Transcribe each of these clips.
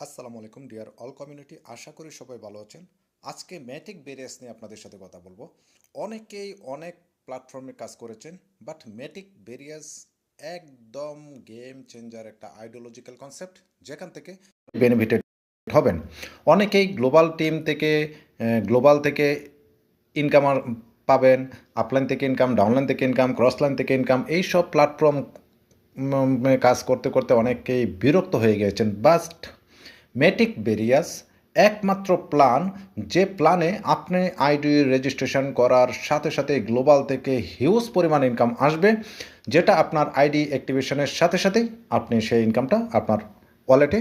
আসসালামু আলাইকুম deer all community, আশা করি সবাই ভালো আছেন। আজকে ম্যাটিক বেরিয়াস নিয়ে আপনাদের সাথে কথা বলবো। অনেকেই অনেক প্ল্যাটফর্মে কাজ করেছেন, বাট ম্যাটিক বেরিয়াস একদম গেম চেঞ্জার একটা আইডিওলজিক্যাল কনসেপ্ট, যেখান থেকে বেনিফিটেড হবেন। অনেকেই গ্লোবাল থেকে ইনকাম পাবেন, আপলাইন থেকে ইনকাম, ডাউনলাইন থেকে ইনকাম, ক্রসলাইন থেকে ইনকাম, এইসব প্ল্যাটফর্ম কাজ করতে করতে অনেকেই বিরক্ত হয়ে গিয়েছেন। বাট ম্যাটিক বেরিয়াস একমাত্র প্ল্যান, যে প্ল্যানে আপনি আইডি রেজিস্ট্রেশন করার সাথে সাথে গ্লোবাল থেকে হিউজ পরিমাণ ইনকাম আসবে, যেটা আপনার আইডি অ্যাক্টিভেশনের সাথে সাথেই আপনি সেই ইনকামটা আপনার ওয়ালেটে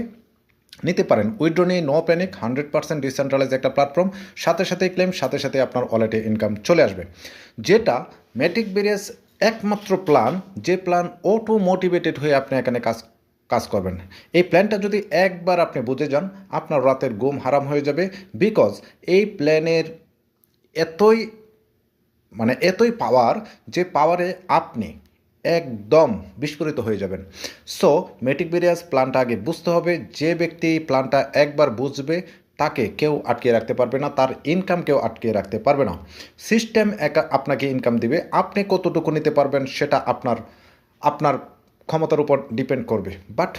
নিতে পারেন। উইথড্র নিয়ে নো প্যানিক, 100% ডিসেন্ট্রালাইজ একটা প্ল্যাটফর্ম, সাথে সাথে ক্লেম, সাথে সাথে আপনার ওয়ালেটে ইনকাম চলে আসবে। যেটা ম্যাটিক বেরিয়াস একমাত্র প্ল্যান, যে প্ল্যান অটো মোটিভেটেড হয়ে আপনি এখানে কাজ করবেন। এই প্ল্যানটা যদি একবার আপনি বুঝে যান, আপনার রাতের ঘুম হারাম হয়ে যাবে। বিকজ এই প্ল্যানের এতই এতই পাওয়ার, যে পাওয়ারে আপনি একদম বিস্ফোরিত হয়ে যাবেন। সো ম্যাটিক বেরিয়াস প্ল্যানটা আগে বুঝতে হবে। যে ব্যক্তি প্ল্যানটা একবার বুঝবে, তাকে কেউ আটকে রাখতে পারবে না, তার ইনকাম কেউ আটকে রাখতে পারবে না। সিস্টেম একা আপনাকে ইনকাম দিবে, আপনি কতটুকু নিতে পারবেন সেটা আপনার আপনার ক্ষমতার উপর ডিপেন্ড করবে। বাট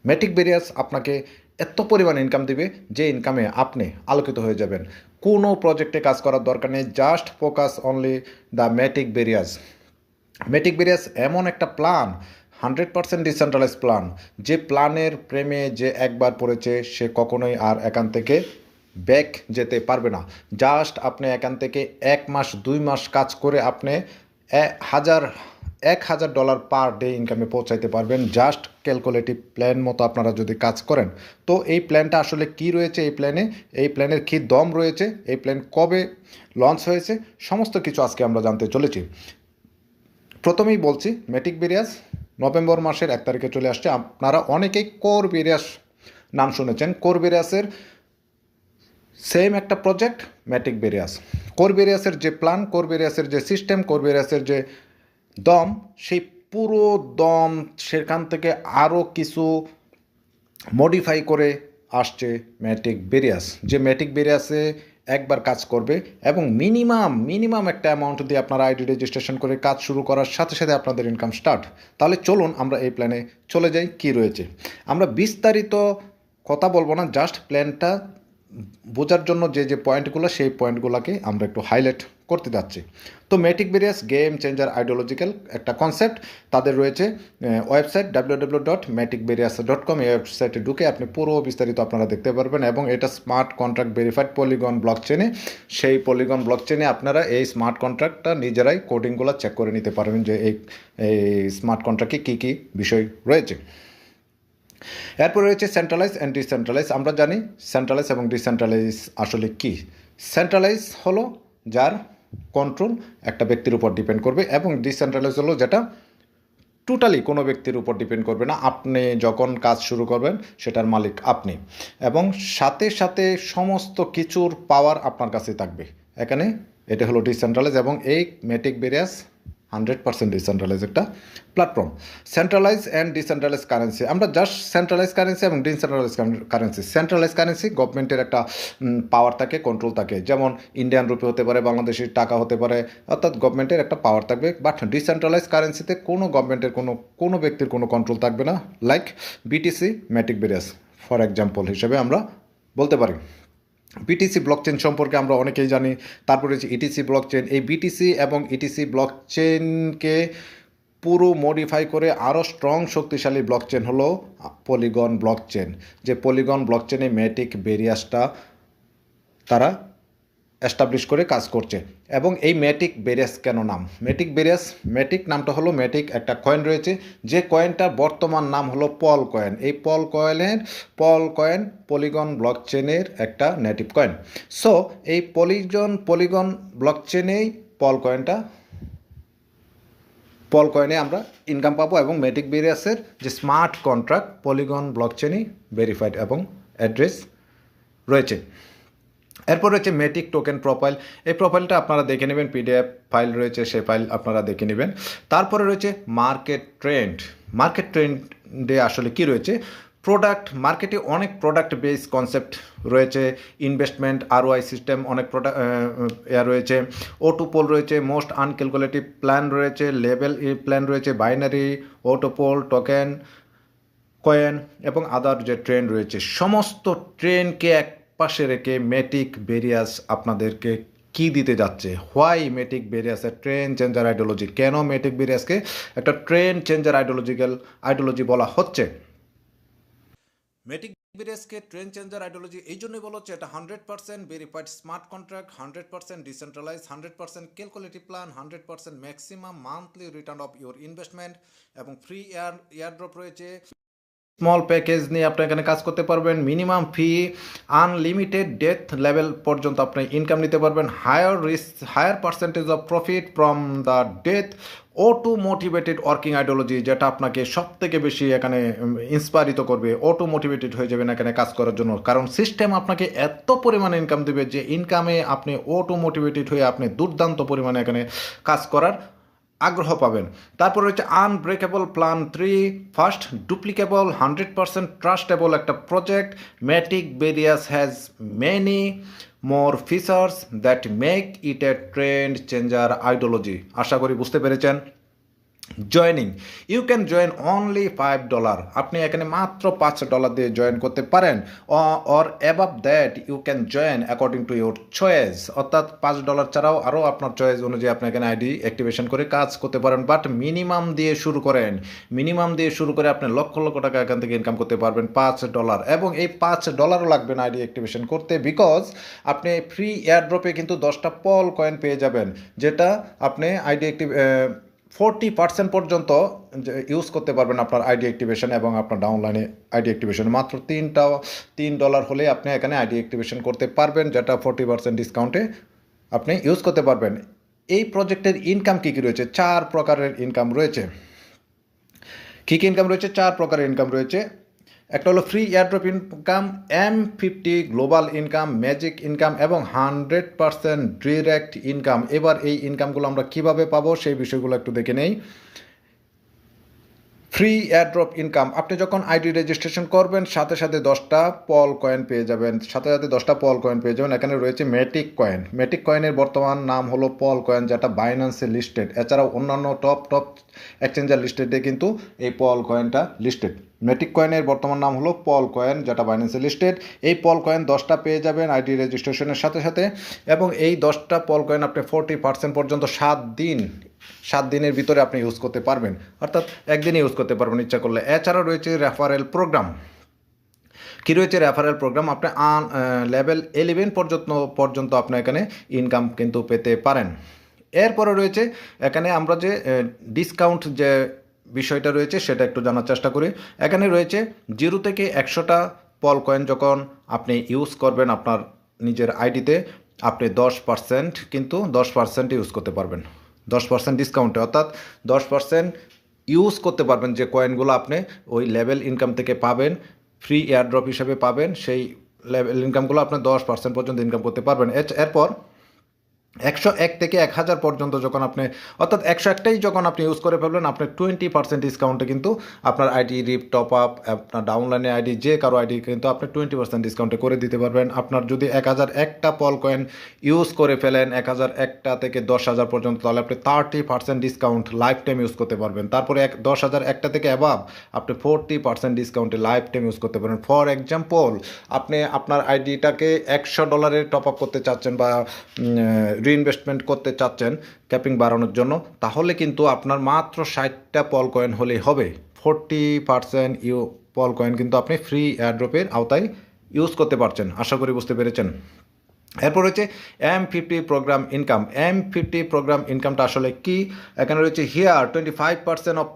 ম্যাটিক বেরিয়াস আপনাকে এত পরিমাণ ইনকাম দিবে, যে ইনকামে আপনি আলোকিত হয়ে যাবেন। কোনো প্রজেক্টে কাজ করার দরকার নেই, just focus only the Matic Various. Matic Various এমন একটা প্ল্যান, 100% ডিসেন্ট্রালাইজ প্ল্যান, যে প্ল্যানের প্রেমে যে একবার পড়েছে সে কখনোই আর এখান থেকে ব্যাক যেতে পারবে না। জাস্ট আপনি এখান থেকে 1 মাস 2 মাস কাজ করে আপনি $1,000 পার ডে ইনকামে পৌঁছাইতে পারবেন, জাস্ট ক্যালকুলেটিভ প্ল্যান মতো আপনারা যদি কাজ করেন। তো এই প্ল্যানটা আসলে কি রয়েছে এই প্ল্যানের কী দম রয়েছে, এই প্ল্যান কবে লঞ্চ হয়েছে, সমস্ত কিছু আজকে আমরা জানতে চলেছি। প্রথমেই বলছি, ম্যাটিক বেরিয়াস নভেম্বর মাসের 1 তারিখে চলে আসছে। আপনারা অনেকেই কোর বেরিয়াস নাম শুনেছেন। কোর বেরিয়াসের সেম একটা প্রজেক্ট ম্যাটিক বেরিয়াস। কোর বেরিয়াসের যে প্ল্যান, কোর বেরিয়াসের যে সিস্টেম, কোর বেরিয়াসের যে দম, সেই পুরো দম সেখান থেকে আরও কিছু মডিফাই করে আসছে ম্যাটিক বেরিয়াস। যে ম্যাটিক বেরিয়াসে একবার কাজ করবে এবং মিনিমাম একটা অ্যামাউন্ট দিয়ে আপনারা আইডি রেজিস্ট্রেশন করে কাজ শুরু করার সাথে সাথে আপনাদের ইনকাম স্টার্ট। তাহলে চলুন আমরা এই প্ল্যানে চলে যাই, কি রয়েছে। আমরা বিস্তারিত কথা বলবো না, জাস্ট প্ল্যানটা বোঝার জন্য যে পয়েন্টগুলো, সেই পয়েন্টগুলোকে আমরা একটু হাইলাইট করতে যাচ্ছি। তো Matic various game changer ideological একটা কনসেপ্ট। তাদের রয়েছে ওয়েবসাইট www.maticberias.com। এই ওয়েবসাইটে ঢুকে আপনি পুরো বিস্তারিত আপনারা দেখতে পারবেন, এবং এটা স্মার্ট কন্ট্রাক্ট ভেরিফাইড পলিগন ব্লকচেনে। সেই পলিগন ব্লকচেনে আপনারা এই স্মার্ট কন্ট্রাক্টটা নিজেরাই কোডিংগুলো চেক করে নিতে পারবেন, যে এই স্মার্ট কন্ট্রাক্টে কী কী বিষয় রয়েছে। এরপর রয়েছে সেন্ট্রালাইজ অ্যান্ড ডিসেন্ট্রালাইজ। আমরা জানি সেন্ট্রালাইজ এবং ডিসেন্ট্রালাইজ আসলে কি। সেন্ট্রালাইজ হলো যার কন্ট্রোল একটা ব্যক্তির উপর ডিপেন্ড করবে, এবং ডিসেন্ট্রালাইজ হলো যেটা টোটালি কোনো ব্যক্তির উপর ডিপেন্ড করবে না। আপনি যখন কাজ শুরু করবেন, সেটার মালিক আপনি, এবং সাথে সাথে সমস্ত কিছুর পাওয়ার আপনার কাছে থাকবে। এখানে এটা হলো ডিসেন্ট্রালাইজ, এবং এই ম্যাটিক বেরিয়াস 100% ডিসেন্ট্রালাইজ একটা platform. Centralize and decentralize currency, আমরা জাস্ট সেন্ট্রালাইজ কারেন্সি এবং ডিসেন্ট্রালাইজ কারেন্সি। সেন্ট্রালাইজ কারেন্সি গভর্নমেন্টের একটা পাওয়ার থাকে, কন্ট্রোল থাকে, যেমন ইন্ডিয়ান রুপি হতে পারে, বাংলাদেশের টাকা হতে পারে, অর্থাৎ গভর্নমেন্টের একটা পাওয়ার থাকবে। বাট ডিসেন্ট্রালাইজ কারেন্সিতে কোনো গভর্নমেন্টের কোনো ব্যক্তির কোনো কন্ট্রোল থাকবে না। Like BTC, Matic various for example হিসেবে আমরা বলতে পারি। বিটিসি ব্লকচেন সম্পর্কে আমরা অনেকেই জানি। তারপরে হচ্ছে ইটিসি ব্লকচেন। এই বিটিসি এবং ইটিসি ব্লকচেনকে পুরো মডিফাই করে আরও স্ট্রং শক্তিশালী ব্লকচেন হলো পলিগন ব্লকচেন। যে পলিগন ব্লকচেনে ম্যাটিক বেরিয়াসটা তারা এস্টাবলিশ করে কাজ করছে। এবং এই ম্যাটিক বেরিয়াস কেন নাম ম্যাটিক বেরিয়াস? ম্যাটিক নামটা হলো, ম্যাটিক একটা কয়েন রয়েছে, যে কয়েনটার বর্তমান নাম হলো পল কয়েন। এই পল কয়েন পলিগন ব্লকচেনের একটা নেটিভ কয়েন। সো এই পলিগন ব্লকচেনেই পল কয়েনে আমরা ইনকাম পাবো, এবং ম্যাটিক বেরিয়াসের যে স্মার্ট কন্ট্রাক্ট পলিগন ব্লকচেনই ভেরিফাইড এবং অ্যাড্রেস রয়েছে। এরপর রয়েছে ম্যাটিক টোকেন প্রোফাইল। এই প্রোফাইলটা আপনারা দেখে নেবেন, পিডিএফ ফাইল রয়েছে, সেই ফাইল আপনারা দেখে নেবেন। তারপরে রয়েছে মার্কেট ট্রেন্ডে আসলে কি রয়েছে। প্রোডাক্ট মার্কেটে অনেক প্রোডাক্ট বেস কনসেপ্ট রয়েছে, ইনভেস্টমেন্ট আরওআই সিস্টেম অনেক প্রোডাক্ট রয়েছে, অটোপোল রয়েছে, মোস্ট আনক্যালকুলেটিভ প্ল্যান রয়েছে, লেভেল প্ল্যান রয়েছে, বাইনারি, অটোপোল, টোকেন, কয়েন এবং আদার যে ট্রেন্ড রয়েছে, সমস্ত ট্রেন্ডকে এক পাশে রেখে মেটিক বেরিয়াস আপনাদেরকে কি দিতে যাচ্ছে। হোয়াই মেটিক বেরিয়াসের ট্রেন্ড চেঞ্জার আইডিওলজি, কেন মেটিক বেরিয়াসকে একটা ট্রেন্ড চেঞ্জার আইডিওলজি বলা হচ্ছে। মেটিক বেরিয়াসকে ট্রেন্ড চেঞ্জার আইডিওলজি এই জন্যই বলা হচ্ছে, এটা 100% verified smart contract, 100% decentralise, 100% calculative plan, 100% maximum monthly return of your investment এবং ফ্রি এয়ারড্রপ রয়েছে। স্মল প্যাকেজ নিয়ে আপনি এখানে কাজ করতে পারবেন, মিনিমাম ফি, আনলিমিটেড ডেথ লেভেল পর্যন্ত আপনি ইনকাম নিতে পারবেন, higher percentage of profit from the death, auto motivated working ideology, যেটা আপনাকে সব থেকে বেশি এখানে ইন্সপায়ারিত করবে, অটো মোটিভেটেড হয়ে যাবেন এখানে কাজ করার জন্য, কারণ সিস্টেম আপনাকে এত পরিমাণে ইনকাম দেবে যে ইনকামে আপনি অটো মোটিভেটেড হয়ে আপনি দুর্দান্ত পরিমাণে এখানে কাজ করার আগ্রহ পাবেন। তারপর রয়েছে unbreakable plan 3, first duplicable 100% trustable একটা project. Matic Various has many more features that make it a trend changer ideology. আশা করি বুঝতে পেরেছেন। Joining, you can join only $5, আপনি এখানে মাত্র $5 দিয়ে জয়েন করতে পারেন, or above that you can join according to your choice, অর্থাৎ $5 ছাড়াও আরও আপনার চয়েস অনুযায়ী আপনি এখানে আইডি অ্যাক্টিভেশন করে কাজ করতে পারেন, বাট মিনিমাম দিয়ে শুরু করেন, মিনিমাম দিয়ে শুরু করে আপনি লক্ষ লক্ষ টাকা এখান থেকে ইনকাম করতে পারবেন $5, এবং এই $5 লাগবে না আইডি অ্যাক্টিভেশন করতে, বিকজ আপনি ফ্রি এয়ারড্রপে কিন্তু 10টা পল কয়েন পেয়ে যাবেন, যেটা আপনি আইডি 40% পর্যন্ত ইউজ করতে পারবেন আপনার আইডি অ্যাক্টিভেশন এবং আপনার ডাউনলাইনে আইডি অ্যাক্টিভেশন। মাত্র $3 হলে আপনি এখানে আইডি অ্যাক্টিভেশন করতে পারবেন, যেটা 40% ডিসকাউন্টে আপনি ইউজ করতে পারবেন। এই প্রজেক্টের ইনকাম কী কী রয়েছে? 4 প্রকারের ইনকাম রয়েছে। কী কী ইনকাম রয়েছে? 4 প্রকারের ইনকাম রয়েছে। একটা হলো free airdrop income, M50 global income, magic income এবং 100% ডিরেক্ট ইনকাম। এবার এই ইনকামগুলো আমরা কিভাবে পাবো সেই বিষয়গুলো একটু দেখে নেই। ফ্রি এয়ারড্রপ ইনকাম, আপনি যখন আইডি রেজিস্ট্রেশন করবেন সাথে সাথে 10টা পল কয়েন পেয়ে যাবেন, এখানে রয়েছে মেটিক কয়েন। মেটিক কয়েনের বর্তমান নাম হলো পল কয়েন, যেটা বাইন্যান্সে লিস্টেড। এছাড়াও অন্যান্য টপ এক্সচেঞ্জার লিস্টেডে কিন্তু এই পল কয়েনটা লিস্টেড। মেটিক কয়েনের বর্তমান নাম হলো পল কয়েন, যেটা বাইন্যান্সে লিস্টেড। এই পল কয়েন 10টা পেয়ে যাবেন আইডি রেজিস্ট্রেশনের সাথে সাথে, এবং এই 10টা পল কয়েন আপনি 40% পর্যন্ত 7 দিনের ভিতরে আপনি ইউজ করতে পারবেন, অর্থাৎ একদিনে ইউজ করতে পারবেন ইচ্ছা করলে। এছাড়াও রয়েছে রেফারেল প্রোগ্রাম। কী রয়েছে রেফারেল প্রোগ্রাম? আপনি লেভেল 11 পর্যন্ত আপনি এখানে ইনকাম কিন্তু পেতে পারেন। এরপরে রয়েছে এখানে আমরা যে ডিসকাউন্ট যে বিষয়টা রয়েছে সেটা একটু জানার চেষ্টা করি। এখানে রয়েছে 0 থেকে 100টা পল কয়েন যখন আপনি ইউজ করবেন আপনার নিজের আইডিতে, আপনি 10% কিন্তু 10% ইউজ করতে পারবেন, 10% ডিসকাউন্টে, অর্থাৎ 10% ইউজ করতে পারবেন যে কয়েনগুলো আপনি ওই লেভেল ইনকাম থেকে পাবেন, ফ্রি এয়ারড্রপ হিসেবে পাবেন, সেই লেভেল ইনকামগুলো আপনি 10% পর্যন্ত ইনকাম করতে পারবেন। এরপর 101 থেকে 1000 পর্যন্ত যখন আপনি, অর্থাৎ 101টাই যখন আপনি ইউজ করে ফেলবেন, আপনি 20% ডিসকাউন্টে কিন্তু আপনার আইডি রিপ টপ আপ, আপনার ডাউনলাইনে আইডি যে কারো আইডি কিন্তু আপনি 20% ডিসকাউন্টে করে দিতে পারবেন। আপনার যদি 1001টা পল কয়েন ইউজ করে ফেলেন, 1001টা থেকে 10,000 পর্যন্ত, তাহলে আপনি 30% ডিসকাউন্ট লাইফ টাইম ইউজ করতে পারবেন। তারপরে 10,001টা থেকে অ্যাবাভ আপনি 40% ডিসকাউন্টে লাইফ টাইম ইউজ করতে পারেন। ফর এক্সাম্পল, আপনি আপনার আইডিটাকে $100 টপ আপ করতে চাচ্ছেন বা রিইনভেস্টমেন্ট করতে চাচ্ছেন ক্যাপিং বাড়ানোর জন্য, তাহলে কিন্তু আপনার মাত্র 60টা পল কয়েন হলেই হবে। 40% পল কয়েন কিন্তু আপনি ফ্রি এয়ারড্রপের আওতায় ইউজ করতে পারছেন। আশা করি বুঝতে পেরেছেন। এরপর রয়েছে M50 programme income. M50 programme ইনকামটা আসলে কি? এখানে রয়েছে here 25% of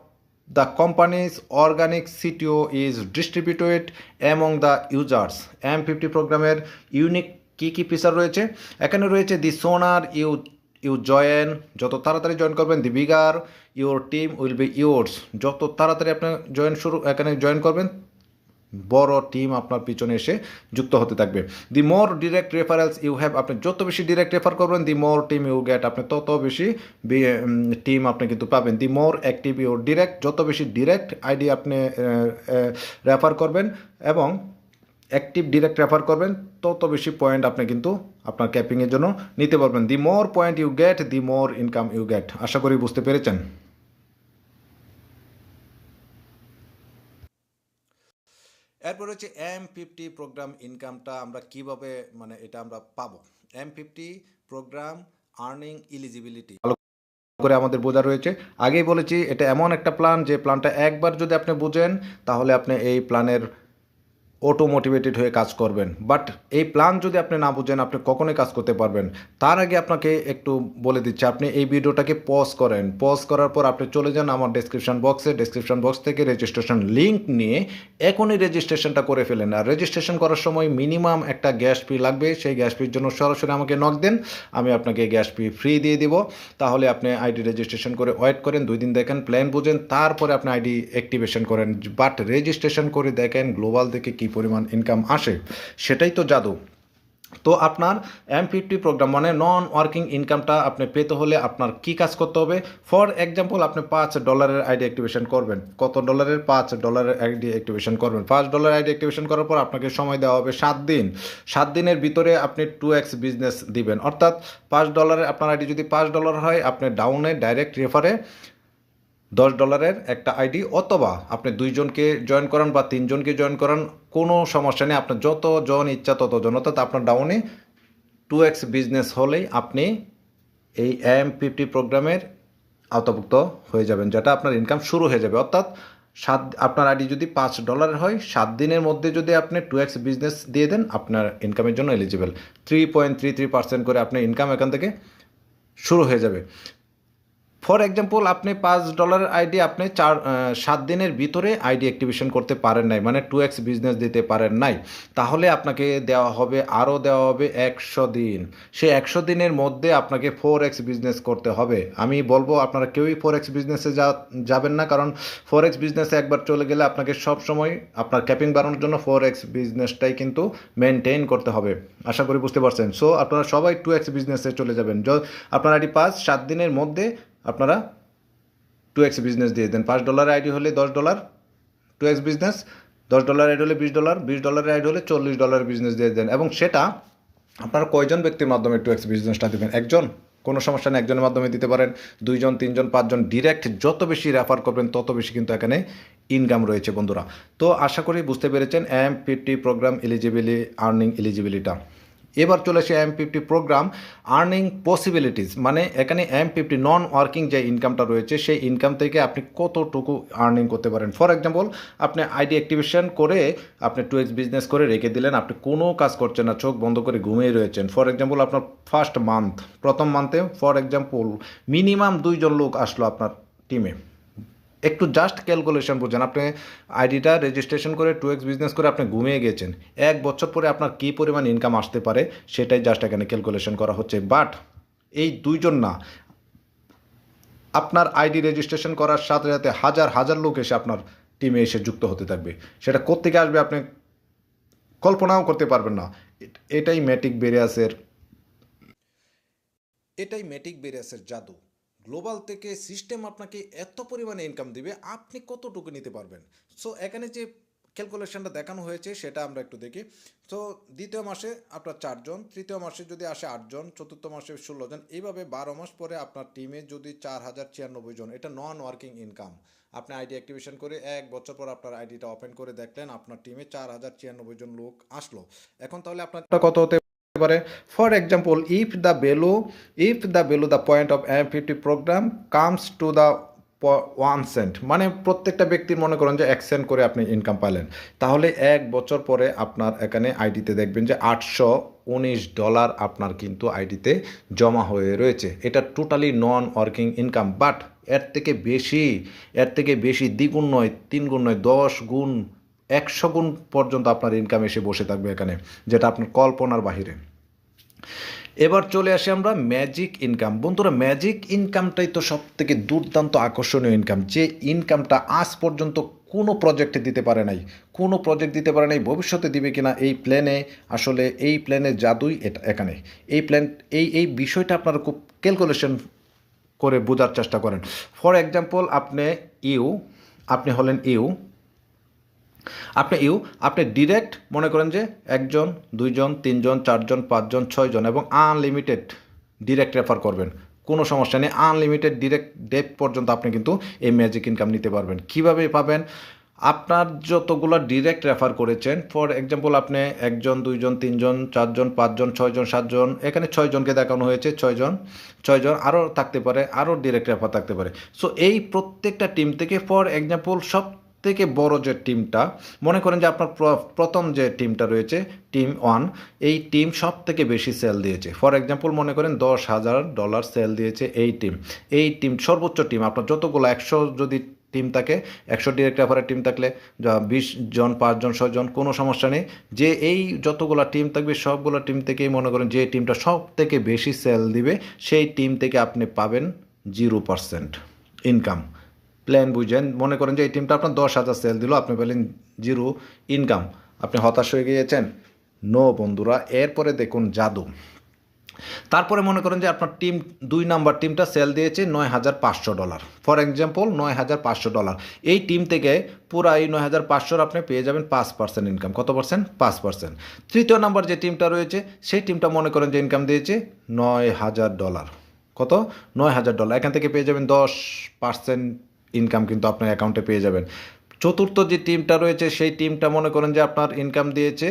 the companies organic CTO is distributed among the users. M50 প্রোগ্রামের ইউনিক কী ফিচার রয়েছে? এখানে রয়েছে দি সোনার ইউ জয়েন, যত তাড়াতাড়ি জয়েন করবেন, the bigger your team will be yours, যত তাড়াতাড়ি আপনি এখানে জয়েন করবেন বড় টিম আপনার পিছনে এসে যুক্ত হতে থাকবে। দি মোর ডিরেক্ট রেফারেলস ইউ হ্যাভ, আপনি যত বেশি ডিরেক্ট রেফার করবেন দি মোর টিম ইউ গেট, আপনি তত বেশি টিম আপনি কিন্তু পাবেন। দি মোর অ্যাক্টিভ ইউর ডিরেক্ট, যত বেশি ডিরেক্ট আইডি আপনি রেফার করবেন এবং অ্যাক্টিভ ডিরেক্ট রেফার করবেন তত বেশি পয়েন্ট আপনি কিন্তু আপনার ক্যাপিংয়ের জন্য নিতে পারবেন। The more point you get the more income you get. আশা করি বুঝতে পেরেছেন। এরপর হচ্ছে M50 প্রোগ্রাম ইনকামটা আমরা কিভাবে এটা আমরা পাবো। M50 প্রোগ্রাম আর্নিং এলিজিবিলিটি ভালো করে আমাদের বোঝা রয়েছে। আগেই বলেছি এটা এমন একটা প্ল্যান যে প্ল্যানটা একবার যদি আপনি বুঝেন তাহলে আপনি এই প্ল্যানের অটো মোটিভেটেড হয়ে কাজ করবেন। বাট এই প্ল্যান যদি আপনি না বুঝেন আপনি কখনোই কাজ করতে পারবেন। তার আগে আপনাকে একটু বলে দিচ্ছি, আপনি এই ভিডিওটাকে পজ করেন, পজ করার পর আপনি চলে যান আমার ডেসক্রিপশন বক্স থেকে রেজিস্ট্রেশন লিঙ্ক নিয়ে এখনই রেজিস্ট্রেশনটা করে ফেলেন। আর রেজিস্ট্রেশন করার সময় মিনিমাম একটা গ্যাস ফি লাগবে, সেই গ্যাস ফির জন্য সরাসরি আমাকে নক দেন, আমি আপনাকে গ্যাস ফি ফ্রি দিয়ে দিব। তাহলে আপনি আইডি রেজিস্ট্রেশন করে ওয়েট করেন, 2 দিন দেখেন, প্ল্যান বুঝেন, তারপরে আপনি আইডি অ্যাক্টিভেশন করেন। বাট রেজিস্ট্রেশন করে দেখেন গ্লোবাল থেকে কী পরিমাণ ইনকাম আসে, সেটাই তো জাদু। তো আপনার M50 প্রোগ্রাম নন ওয়ার্কিং ইনকামটা আপনি পেতে হলে আপনার কি কাজ করতে হবে। ফর এক্সাম্পল আপনি $5 আইডি অ্যাক্টিভেশন করবেন। কত ডলারের? $5 আইডি অ্যাক্টিভেশন করবেন। $5 আইডি অ্যাক্টিভেশন করার পর আপনাকে সময় দেওয়া হবে 7 দিন। 7 দিনের ভিতরে আপনি 2x বিজনেস দিবেন। অর্থাৎ $5 আপনার আইডি যদি $5 হয় আপনি ডাউনে ডাইরেক্ট রেফারে $10 একটা আইডি, অথবা আপনি 2 জনকে জয়েন করান বা 3 জনকে জয়েন করান, কোনো সমস্যা নেই। আপনার যতজন ইচ্ছা ততজন, অর্থাৎ আপনার ডাউনে 2x বিজনেস হলেই আপনি এই M50 প্রোগ্রামের আওতাভুক্ত হয়ে যাবেন, যেটা আপনার ইনকাম শুরু হয়ে যাবে। অর্থাৎ আপনার আইডি যদি $5 হয়, 7 দিনের মধ্যে যদি আপনি 2x বিজনেস দিয়ে দেন আপনার ইনকামের জন্য এলিজিবল। 3.33% করে আপনার ইনকাম এখান থেকে শুরু হয়ে যাবে। ফর এক্সাম্পল আপনি $5 আইডি আপনি 7 দিনের ভিতরে আইডি অ্যাক্টিভেশন করতে পারেন নাই, 2x বিজনেস দিতে পারেন নাই, তাহলে আপনাকে দেওয়া হবে 100 দিন। সেই 100 দিনের মধ্যে আপনাকে 4x বিজনেস করতে হবে। আমি বলবো আপনারা কেউই 4x বিজনেসে যাবেন না, কারণ 4x বিজনেসে একবার চলে গেলে আপনাকে সব সময় আপনার ক্যাপিং বাড়ানোর জন্য 4x বিজনেসটাই কিন্তু মেনটেন করতে হবে। আশা করি বুঝতে পারছেন। সো আপনারা সবাই 2x বিজনেসে চলে যাবেন। আপনার আইডি 7 দিনের মধ্যে আপনারা 2x বিজনেস দিয়ে দেন। $5 আইডি হলে $10 2x বিজনেস, $10 আইডি হলে $20, $20 আইডি হলে $40 বিজনেস দিয়ে দেন। এবং সেটা আপনারা কয়জন ব্যক্তির মাধ্যমে 2x বিজনেসটা দেবেন? একজন, কোনো সমস্যা নেই, একজনের মাধ্যমে দিতে পারেন। 2 জন, 3 জন, 5 জন, ডিরেক্ট যত বেশি রেফার করবেন তত বেশি কিন্তু এখানে ইনকাম রয়েছে বন্ধুরা। তো আশা করি বুঝতে পেরেছেন M50 প্রোগ্রাম আর্নিং এলিজিবিলিটা। এবার চলে আসে M50 প্রোগ্রাম আর্নিং পসিবিলিটিস, এখানে M50 নন ওয়ার্কিং যে ইনকামটা রয়েছে সেই ইনকাম থেকে আপনি কতটুকু আর্নিং করতে পারেন। ফর এক্সাম্পল আপনি আইডি অ্যাক্টিভেশন করে আপনি 2x বিজনেস করে রেখে দিলেন, আপনি কোনো কাজ করছেন না, চোখ বন্ধ করে ঘুমিয়ে রয়েছেন। ফর এক্সাম্পল আপনার প্রথম মান্থে ফর এক্সাম্পল মিনিমাম 2 জন লোক আসলো আপনার টিমে। একটু জাস্ট ক্যালকুলেশন বুঝেন, আপনি আইডিটা রেজিস্ট্রেশন করে 2x বিজনেস করে আপনি ঘুমিয়ে গেছেন, 1 বছর পরে আপনার কী পরিমাণ ইনকাম আসতে পারে সেটাই জাস্ট এখানে ক্যালকুলেশন করা হচ্ছে। বাট এই 2 জন না, আপনার আইডি রেজিস্ট্রেশন করার সাথে সাথে হাজার হাজার লোক এসে আপনার টিমে এসে যুক্ত হতে থাকবে। সেটা কোত্থেকে আসবে আপনি কল্পনাও করতে পারবেন না। এটাই ম্যাটিক বেরিয়াসের জাদু। গ্লোবাল থেকে সিস্টেম আপনাকে এত পরিমাণে ইনকাম দিবে, আপনি কতটুকু নিতে পারবেন। সো এখানে যে ক্যালকুলেশনটা দেখানো হয়েছে সেটা আমরা একটু দেখি। তো দ্বিতীয় মাসে আপনার 4 জন, তৃতীয় মাসে যদি আসে 8 জন, চতুর্থ মাসে 16 জন, এইভাবে 12 মাস পরে আপনার টিমে যদি 4096 জন, এটা নন ওয়ার্কিং ইনকাম। আপনি আইডি অ্যাক্টিভেশন করে 1 বছর পর আপনার আইডিটা ওপেন করে দেখলেন আপনার টিমে 4096 জন লোক আসলো। এখন তাহলে আপনার কত হতে পারে? For example if the value the point of M50 program comes to the 1 cent, প্রত্যেকটা ব্যক্তির মনে করেন যে 1 সেন্ট করে আপনি ইনকাম পাইলেন, তাহলে 1 বছর পরে আপনার এখানে আইডিতে দেখবেন যে $819 আপনার কিন্তু আইডিতে জমা হয়ে রয়েছে। এটা totally non working income. But এর থেকে বেশি দ্বিগুণ নয়, 3 গুণ নয়, 10 গুণ, 100 গুণ পর্যন্ত আপনার ইনকাম এসে বসে থাকবে এখানে, যেটা আপনার কল্পনার বাহিরে। এবার চলে আসি আমরা ম্যাজিক ইনকাম। বন্ধুরা, ম্যাজিক ইনকামটাই তো সব থেকে দুর্দান্ত আকর্ষণীয় ইনকাম, যে ইনকামটা আজ পর্যন্ত কোনো প্রজেক্টে দিতে পারে নাই, কোনো প্রজেক্ট দিতে পারে নাই, ভবিষ্যতে দিবে কিনা এই প্ল্যানে, আসলে এই প্ল্যানের জাদুই এটা এখানে। এই প্ল্যান এই বিষয়টা আপনারা খুব ক্যালকুলেশন করে বোঝার চেষ্টা করেন। ফর এক্সাম্পল আপনি হলেন আপনি ডিরেক্ট মনে করেন যে 1 জন 2 জন 3 জন 4 জন 5 জন 6 জন এবং আনলিমিটেড ডিরেক্ট রেফার করবেন, কোনো সমস্যা নেই। আনলিমিটেড ডিরেক্ট ডেপ পর্যন্ত আপনি কিন্তু এই ম্যাজিক ইনকাম নিতে পারবেন। কিভাবে পাবেন? আপনার যতগুলো ডিরেক্ট রেফার করেছেন, ফর এক্সাম্পল আপনি 1 জন 2 জন 3 জন 4 জন 5 জন 6 জন 7 জন, এখানে 6 জনকে দেখানো হয়েছে, 6 জন আরও থাকতে পারে, আরও ডিরেক্ট রেফার থাকতে পারে। সো এই প্রত্যেকটা টিম থেকে ফর এক্সাম্পল সব থেকে বড় যে টিমটা, মনে করেন যে আপনার প্রথম যে টিমটা রয়েছে টিম 1, এই টিম সব থেকে বেশি সেল দিয়েছে। ফর এক্সাম্পল মনে করেন $10,000 সেল দিয়েছে এই টিম সর্বোচ্চ টিম। আপনার যতগুলো 100 যদি টিম থাকে, 100 ডিরেক্ট রেফারের টিম থাকলে 20 জন 5 জন 6 জন কোনো সমস্যা নেই, যে এই যতগুলো টিম থাকবে সবগুলো টিম থেকেই মনে করেন যে টিমটা সব থেকে বেশি সেল দিবে সেই টিম থেকে আপনি পাবেন 0% ইনকাম। প্ল্যান বুঝেন, মনে করেন যে এই টিমটা আপনার 10,000 সেল দিল, আপনি পেলেন 0 ইনকাম। আপনি হতাশ হয়ে গিয়েছেন? নো বন্ধুরা, এরপরে দেখুন জাদু। তারপরে মনে করেন যে আপনার টিম 2 নাম্বার টিমটা সেল দিয়েছে $9,500। ফর এক্সাম্পল $9,500, এই টিম থেকে পুরা এই 9,500 আপনি পেয়ে যাবেন 5% ইনকাম। কত পার্সেন্ট? 5%। তৃতীয় নাম্বার যে টিমটা রয়েছে সেই টিমটা মনে করেন যে ইনকাম দিয়েছে $9,000। কত? $9,000। এখান থেকে পেয়ে যাবেন 10% ইনকাম কিন্তু আপনার অ্যাকাউন্টে পেয়ে যাবেন। চতুর্থ যে টিমটা রয়েছে সেই টিমটা মনে করেন যে আপনার ইনকাম দিয়েছে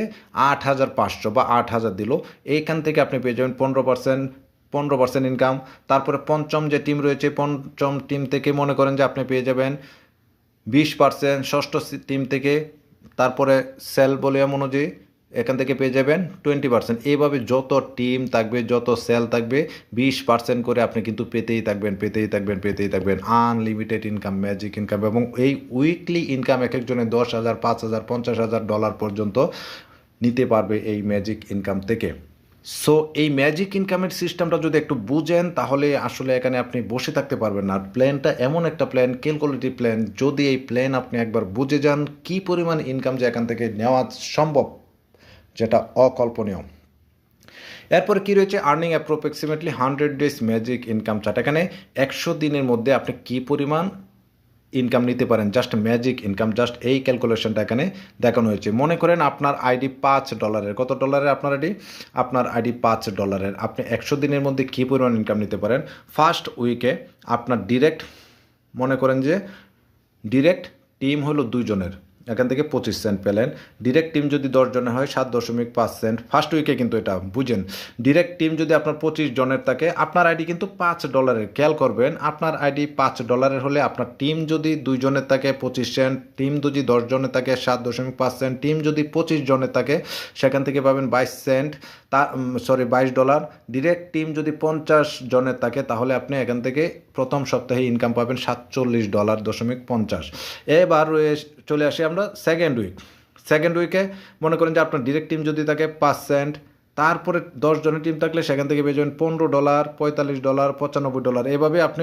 8,500 বা 8,000 দিল, এইখান থেকে আপনি পেয়ে যাবেন 15% ইনকাম। তারপরে পঞ্চম যে টিম রয়েছে, পঞ্চম টিম থেকে মনে করেন যে আপনি পেয়ে যাবেন 20%। ষষ্ঠ টিম থেকে তারপরে সেল ভলিউম অনুযায়ী এখান থেকে পেয়ে যাবেন 20%। এইভাবে যত টিম থাকবে, যত সেল থাকবে, 20% করে আপনি কিন্তু পেতেই থাকবেন আনলিমিটেড ইনকাম, ম্যাজিক ইনকাম। এবং এই উইকলি ইনকাম এক একজনের $10,000 $5,000 $50,000 পর্যন্ত নিতে পারবে এই ম্যাজিক ইনকাম থেকে। সো এই ম্যাজিক ইনকামের সিস্টেমটা যদি একটু বুঝেন তাহলে আসলে এখানে আপনি বসে থাকতে পারবেন না। আর প্ল্যানটা এমন একটা প্ল্যান, ক্যালকুলেটিভ প্ল্যান, যদি এই প্ল্যান আপনি একবার বুঝে যান কী পরিমাণ ইনকাম যে এখান থেকে নেওয়া সম্ভব, যেটা অকল্পনীয়। এরপরে কি রয়েছে? Earning approximately 100 days magic income chart. এখানে 100 দিনের মধ্যে আপনি কী পরিমাণ ইনকাম নিতে পারেন, জাস্ট ম্যাজিক ইনকাম, জাস্ট এই ক্যালকুলেশনটা এখানে দেখানো হয়েছে। মনে করেন আপনার আইডি $5। কত ডলারের আপনার আইডি? আপনার আইডি $5। আপনি 100 দিনের মধ্যে কী পরিমাণ ইনকাম নিতে পারেন? ফার্স্ট উইকে আপনার ডিরেক্ট মনে করেন যে ডিরেক্ট টিম হলো 2 জনের, এখান থেকে 25 সেন্ট পেলেন। ডিরেক্ট টিম যদি 10 জনের হয় 7.5 সেন্ট ফার্স্ট উইকে, কিন্তু এটা বুঝেন। ডিরেক্ট টিম যদি আপনার 25 জনের থাকে, আপনার আইডি কিন্তু $5। খেয়াল করবেন, আপনার আইডি $5 হলে আপনার টিম যদি 2 জনের থাকে 25 সেন্ট, টিম যদি 10 জনের থাকে 7.5 সেন্ট, টিম যদি 25 জনের থাকে সেখান থেকে পাবেন 22 সেন্ট, $22। ডিরেক্ট টিম যদি 50 জনের থাকে তাহলে আপনি এখান থেকে প্রথম সপ্তাহে ইনকাম পাবেন $47.50। এবার চলে আসি আমরা সেকেন্ড উইকে মনে করেন যে আপনার ডিরেক্ট টিম যদি থাকে 5 সেন্ট, তারপরে 10 জনের টিম থাকলে সেখান থেকে পেয়ে যাবেন $15, $45, $95। এভাবে আপনি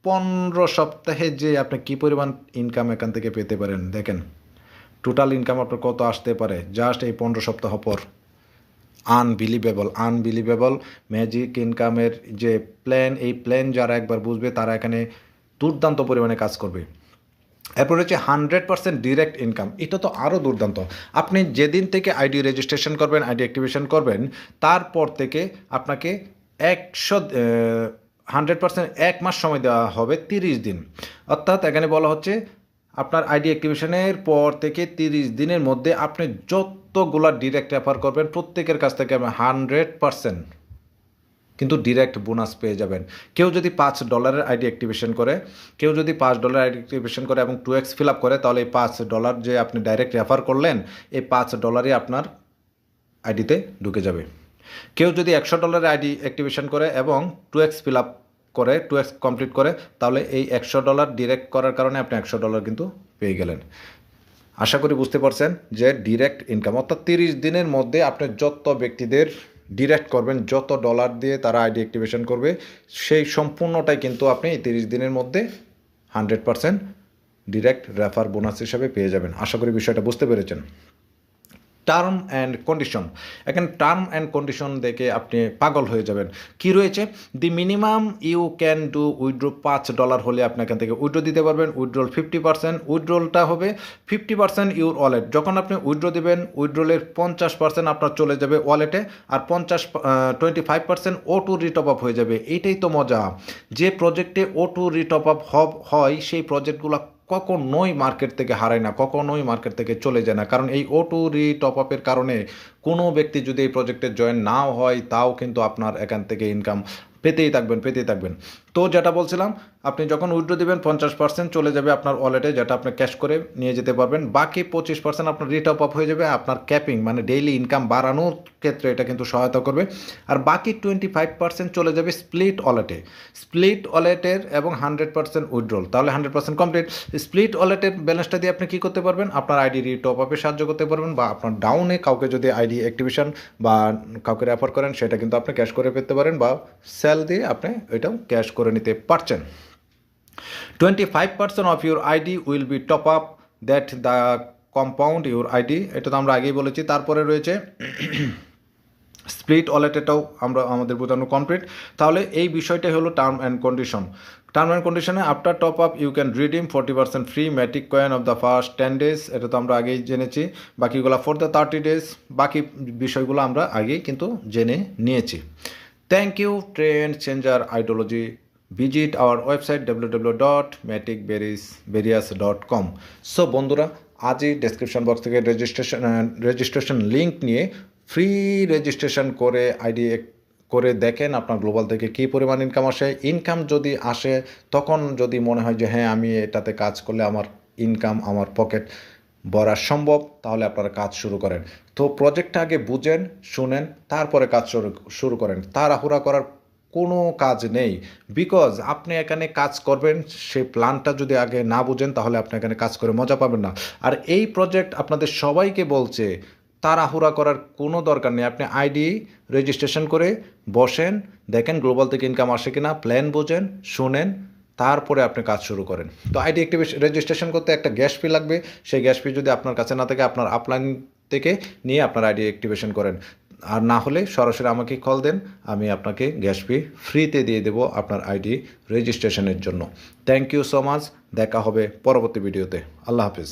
15 সপ্তাহে যে আপনি কী পরিমাণ ইনকাম এখান থেকে পেতে পারেন দেখেন। টোটাল ইনকাম আপনার কত আসতে পারে জাস্ট এই 15 সপ্তাহ পর। আনবিলিভেবল ম্যাজিক ইনকামের যে প্ল্যান, এই প্ল্যান যারা একবার বুঝবে তারা এখানে দুর্দান্ত পরিমাণে কাজ করবে। এরপর হচ্ছে 100% ডিরেক্ট ইনকাম। এটা তো আরও দুর্দান্ত। আপনি যেদিন থেকে আইডি রেজিস্ট্রেশন করবেন, আইডি অ্যাক্টিভেশন করবেন, তারপর থেকে আপনাকে 100% 1 মাস সময় দেওয়া হবে, 30 দিন। অর্থাৎ এখানে বলা হচ্ছে আপনার আইডি অ্যাক্টিভেশনের পর থেকে 30 দিনের মধ্যে আপনি যতগুলা ডিরেক্ট রেফার করবেন প্রত্যেকের কাছ থেকে আপনি 100% কিন্তু ডিরেক্ট বোনাস পেয়ে যাবেন। কেউ যদি $5 আইডি অ্যাক্টিভেশন করে, আইডি অ্যাক্টিভেশন করে এবং 2x ফিল আপ করে, তাহলে এই $5 যে আপনি ডাইরেক্ট রেফার করলেন, এই $5 আপনার আইডিতে ঢুকে যাবে। কেউ যদি $100 আইডি অ্যাক্টিভেশন করে এবং 2x ফিল আপ করে, 2x কমপ্লিট করে, তাহলে এই $100 ডিরেক্ট করার কারণে আপনি $100 কিন্তু পেয়ে গেলেন। আশা করি বুঝতে পারছেন যে ডিরেক্ট ইনকাম, অর্থাৎ 30 দিনের মধ্যে আপনি যত ব্যক্তিদের ডিরেক্ট করবেন, যত ডলার দিয়ে তারা আইডি অ্যাক্টিভেশন করবে, সেই সম্পূর্ণটাই কিন্তু আপনি এই 30 দিনের মধ্যে 100% ডিরেক্ট রেফার বোনাস হিসাবে পেয়ে যাবেন। আশা করি বিষয়টা বুঝতে পেরেছেন। টার্ম অ্যান্ড কন্ডিশন, এখানে টার্ম অ্যান্ড কন্ডিশন দেখে আপনি পাগল হয়ে যাবেন। কি রয়েছে? The minimum you can do withdraw $5 হলে আপনি এখান থেকে উইথড্র দিতে পারবেন। উইথড্রল 50%, উইথড্রলটা হবে 50% ইউর ওয়ালেট। যখন আপনি উইথড্র দিবেন, উইথড্রলের 50% আপনার চলে যাবে ওয়ালেটে, আর 25% O2 রিটপ আপ হয়ে যাবে। এইটাই তো মজা, যে প্রজেক্টে O2 রিটপ আপ হয় সেই প্রজেক্টগুলো কখনোই মার্কেট থেকে হারায় না, কখনোই মার্কেট থেকে চলে যায় না। কারণ এই O2 টপ আপের কারণে কোনো ব্যক্তি যদি এই প্রজেক্টে জয়েন নাও হয়, তাও কিন্তু আপনার এখান থেকে ইনকাম পেতেই থাকবেন। তো যেটা বলছিলাম, আপনি যখন উইথড্র দেবেন 50% চলে যাবে আপনার ওয়ালেটে, যেটা আপনি ক্যাশ করে নিয়ে যেতে পারবেন। বাকি 25% আপনার রিটপ আপ হয়ে যাবে। আপনার ক্যাপিং মানে ডেইলি ইনকাম বাড়ানোর ক্ষেত্রে এটা কিন্তু সহায়তা করবে। আর বাকি 25% চলে যাবে স্প্লিট ওয়ালেটের এবং 100% উইথড্রল। তাহলে 100% কমপ্লিট। স্প্লিট ওয়ালেটের ব্যালেন্সটা দিয়ে আপনি কী করতে পারবেন? আপনার আইডি রিটপ আপে সাহায্য করতে পারবেন, বা আপনার ডাউনে কাউকে যদি আইডি অ্যাক্টিভেশন বা কাউকে রেফার করেন, সেটা কিন্তু আপনি ক্যাশ করে পেতে পারেন, বা সেল দিয়ে আপনি এটাও ক্যাশ করে নিতে পারছেন। 25% of your ID will be top up that the compound your ID, এটা তো আমরা আগেই বলেছি। তারপরে রয়েছে স্প্লিট ওয়ালেটেটাও আমাদের বোঝানো কমপ্লিট। তাহলে এই বিষয়টাই হলো টার্ম অ্যান্ড কন্ডিশনে after top up you can redeem 40% free Matic coin of the first 10 days, এটা তো আমরা আগেই জেনেছি। বাকিগুলো ফর দ্য 30 days, বাকি বিষয়গুলো আমরা আগেই কিন্তু জেনে নিয়েছি। Thank you trend changer ideology. Visit our website www.maticberries.com। So বন্ধুরা, আজই ডেসক্রিপশন বক্স থেকে রেজিস্ট্রেশন লিঙ্ক নিয়ে ফ্রি রেজিস্ট্রেশন করে আইডি করে দেখেন আপনার গ্লোবাল থেকে কী পরিমাণ ইনকাম আসে। ইনকাম যদি আসে, তখন যদি মনে হয় যে হ্যাঁ, আমি এটাতে কাজ করলে আমার ইনকাম, আমার পকেট ভরা সম্ভব, তাহলে আপনারা কাজ শুরু করেন। তো প্রজেক্টটা আগে বুঝেন, শুনেন, তারপরে কাজ শুরু করেন। তাড়াহুড়া করার কোনো কাজ নেই, বিকজ আপনি এখানে কাজ করবেন, সেই প্ল্যানটা যদি আগে না বুঝেন, তাহলে আপনি এখানে কাজ করে মজা পাবেন না। আর এই প্রজেক্ট আপনাদের সবাইকে বলছে, তাড়াহুড়া করার কোনো দরকার নেই। আপনি আইডি রেজিস্ট্রেশন করে বসেন, দেখেন গ্লোবাল থেকে ইনকাম আসে কিনা, প্ল্যান বোঝেন, শুনেন, তারপরে আপনি কাজ শুরু করেন। তো আইডি রেজিস্ট্রেশন করতে একটা গ্যাস ফি লাগবে। সেই গ্যাস ফি যদি আপনার কাছে না থাকে, আপনার আপলাইন থেকে নিয়ে আপনার আইডি অ্যাক্টিভেশন করেন। আর না হলে সরাসরি আমাকে কল দেন, আমি আপনাকে গ্যাস ফি ফ্রিতে দিয়ে দেবো আপনার আইডি রেজিস্ট্রেশনের জন্য। Thank you so much. দেখা হবে পরবর্তী ভিডিওতে। আল্লাহ হাফিজ।